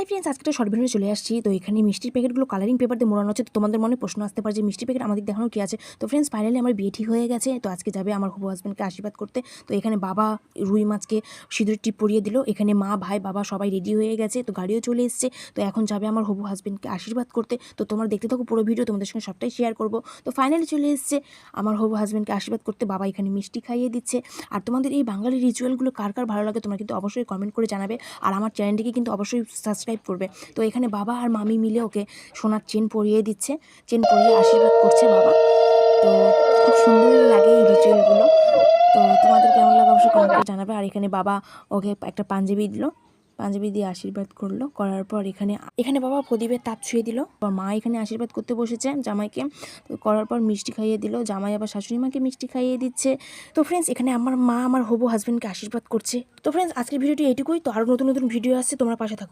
Hi friends, আজকে একটা short video চলে আসছি। তো এখানে মিষ্টির প্যাকেটগুলো কালারিং পেপার দিয়ে মোড়ানো আছে। তো তোমাদের মনে প্রশ্ন আসতে পারে যে মিষ্টির প্যাকেট আমাদের দেখানো কি আছে। তো ফ্রেন্ডস, ফাইনালি আমার বিয়ে ঠিক হয়ে গেছে। তো আজকে যাবে আমার হবু হাজব্যান্ডকে আশীর্বাদ করতে। তো এখানে বাবা রুই মাছকে সিঁদুর টিপ পরিয়ে দিল। এখানে মা, ভাই, বাবা সবাই রেডি হয়ে গেছে। তো গাড়িও চলে এসছে। তো এখন যাবে আমার হবু হাজব্যান্ডকে আশীর্বাদ করতে। তো তোমরা দেখতে থাকো পুরো ভিডিও, তোমাদের সঙ্গে সবটাই শেয়ার করবো। তো ফাইনালি চলে এসছে আমার হবু হাজব্যান্ডকে আশীর্বাদ করতে। বাবা এখানে মিষ্টি খাইয়ে দিচ্ছে। আর তোমাদের এই বাঙালি রিচুয়ালগুলো কার কার ভালো লাগে তোমরা কিন্তু অবশ্যই কমেন্ট করে জানাবে। আর আমার চ্যানেলটিকে কিন্তু অবশ্যই সাবস্ক্রাইব করবে। তো এখানে বাবা আর মামি মিলে ওকে সোনার চেন পরিয়ে দিচ্ছে, চেন পরিয়ে আশীর্বাদ করছে বাবা। তো খুব সুন্দরই লাগে এই রিচুয়ালগুলো। তো তোমাদের কেমন লাগে অবশ্যই কমেন্ট করে জানাবে। আর এখানে বাবা ওকে একটা পাঞ্জাবি দিল, পাঞ্জাবি দিয়ে আশীর্বাদ করলো। করার পর এখানে বাবা প্রদীপের তাপ ছুঁয়ে দিল। মা এখানে আশীর্বাদ করতে বসেছে জামাইকে। তো করার পর মিষ্টি খাইয়ে দিল। জামাই আবার শাশুড়ি মাকে মিষ্টি খাইয়ে দিচ্ছে। তো ফ্রেন্ডস, এখানে আমার মা আমার হবু হাজব্যান্ডকে আশীর্বাদ করছে। তো ফ্রেন্ডস, আজকের ভিডিওটি এইটুকুই। তো আরও নতুন নতুন ভিডিও আসছে, তোমরা পাশে থাকো।